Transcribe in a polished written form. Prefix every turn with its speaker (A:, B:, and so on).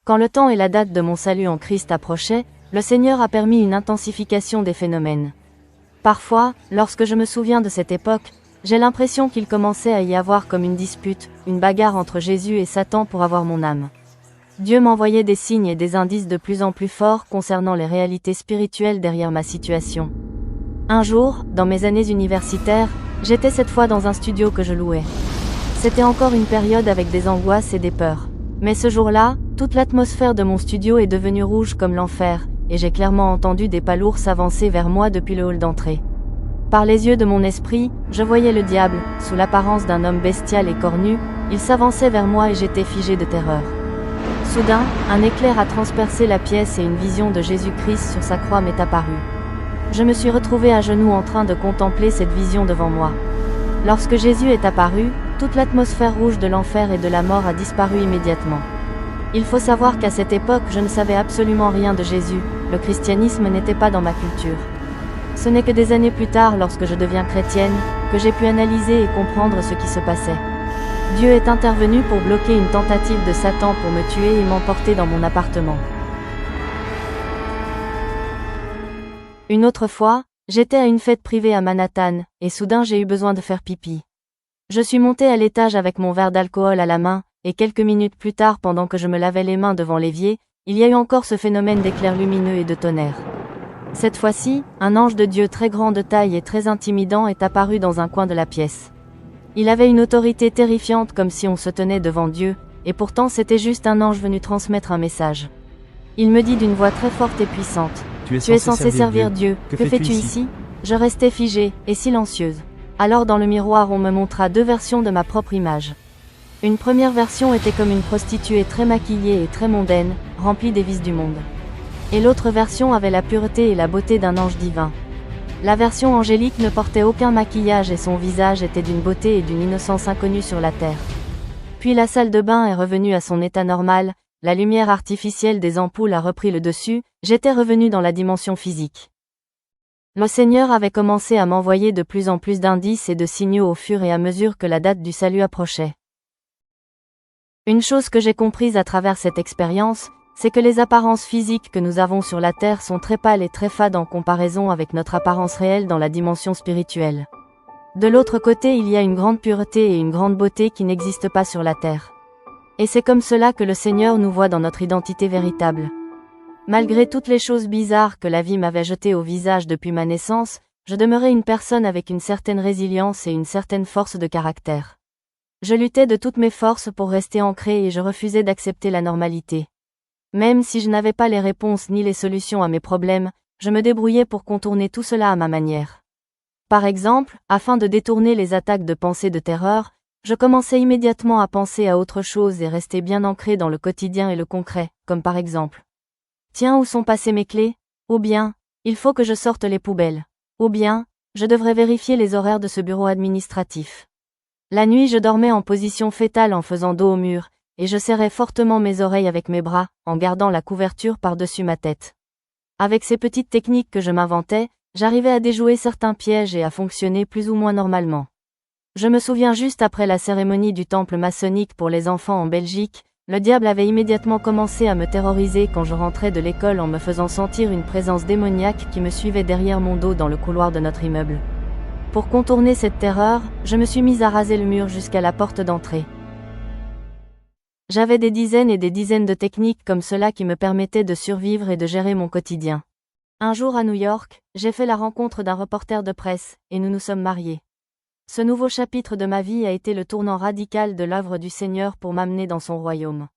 A: Quand le temps et la date de mon salut en Christ approchaient, le Seigneur a permis une intensification des phénomènes. Parfois, lorsque je me souviens de cette époque, j'ai l'impression qu'il commençait à y avoir comme une dispute, une bagarre entre Jésus et Satan pour avoir mon âme. Dieu m'envoyait des signes et des indices de plus en plus forts concernant les réalités spirituelles derrière ma situation. Un jour, dans mes années universitaires, j'étais cette fois dans un studio que je louais. C'était encore une période avec des angoisses et des peurs. Mais ce jour-là, toute l'atmosphère de mon studio est devenue rouge comme l'enfer, et j'ai clairement entendu des pas lourds s'avancer vers moi depuis le hall d'entrée. Par les yeux de mon esprit, je voyais le diable, sous l'apparence d'un homme bestial et cornu, il s'avançait vers moi et j'étais figé de terreur. Soudain, un éclair a transpercé la pièce et une vision de Jésus-Christ sur sa croix m'est apparue. Je me suis retrouvé à genoux en train de contempler cette vision devant moi. Lorsque Jésus est apparu, toute l'atmosphère rouge de l'enfer et de la mort a disparu immédiatement. Il faut savoir qu'à cette époque je ne savais absolument rien de Jésus, le christianisme n'était pas dans ma culture. Ce n'est que des années plus tard, lorsque je deviens chrétienne, que j'ai pu analyser et comprendre ce qui se passait. Dieu est intervenu pour bloquer une tentative de Satan pour me tuer et m'emporter dans mon appartement. Une autre fois, j'étais à une fête privée à Manhattan, et soudain j'ai eu besoin de faire pipi. Je suis montée à l'étage avec mon verre d'alcool à la main, et quelques minutes plus tard, pendant que je me lavais les mains devant l'évier, il y a eu encore ce phénomène d'éclairs lumineux et de tonnerre. Cette fois-ci, un ange de Dieu très grand de taille et très intimidant est apparu dans un coin de la pièce. Il avait une autorité terrifiante comme si on se tenait devant Dieu, et pourtant c'était juste un ange venu transmettre un message. Il me dit d'une voix très forte et puissante, « Tu es censé servir Dieu, que fais-tu ici ?» Je restais figée, et silencieuse. Alors dans le miroir on me montra deux versions de ma propre image. Une première version était comme une prostituée très maquillée et très mondaine, remplie des vices du monde. Et l'autre version avait la pureté et la beauté d'un ange divin. La version angélique ne portait aucun maquillage et son visage était d'une beauté et d'une innocence inconnue sur la terre. Puis la salle de bain est revenue à son état normal, la lumière artificielle des ampoules a repris le dessus, j'étais revenue dans la dimension physique. Le Seigneur avait commencé à m'envoyer de plus en plus d'indices et de signaux au fur et à mesure que la date du salut approchait. Une chose que j'ai comprise à travers cette expérience, c'est que les apparences physiques que nous avons sur la terre sont très pâles et très fades en comparaison avec notre apparence réelle dans la dimension spirituelle. De l'autre côté, il y a une grande pureté et une grande beauté qui n'existent pas sur la terre. Et c'est comme cela que le Seigneur nous voit dans notre identité véritable. Malgré toutes les choses bizarres que la vie m'avait jetées au visage depuis ma naissance, je demeurais une personne avec une certaine résilience et une certaine force de caractère. Je luttais de toutes mes forces pour rester ancrée et je refusais d'accepter la normalité. Même si je n'avais pas les réponses ni les solutions à mes problèmes, je me débrouillais pour contourner tout cela à ma manière. Par exemple, afin de détourner les attaques de pensées de terreur, je commençais immédiatement à penser à autre chose et rester bien ancré dans le quotidien et le concret, comme par exemple: tiens, où sont passées mes clés? Ou bien, il faut que je sorte les poubelles. Ou bien, je devrais vérifier les horaires de ce bureau administratif. La nuit je dormais en position fétale en faisant dos au mur, et je serrais fortement mes oreilles avec mes bras, en gardant la couverture par-dessus ma tête. Avec ces petites techniques que je m'inventais, j'arrivais à déjouer certains pièges et à fonctionner plus ou moins normalement. Je me souviens juste après la cérémonie du temple maçonnique pour les enfants en Belgique, le diable avait immédiatement commencé à me terroriser quand je rentrais de l'école en me faisant sentir une présence démoniaque qui me suivait derrière mon dos dans le couloir de notre immeuble. Pour contourner cette terreur, je me suis mise à raser le mur jusqu'à la porte d'entrée. J'avais des dizaines et des dizaines de techniques comme cela qui me permettaient de survivre et de gérer mon quotidien. Un jour à New York, j'ai fait la rencontre d'un reporter de presse, et nous nous sommes mariés. Ce nouveau chapitre de ma vie a été le tournant radical de l'œuvre du Seigneur pour m'amener dans son royaume.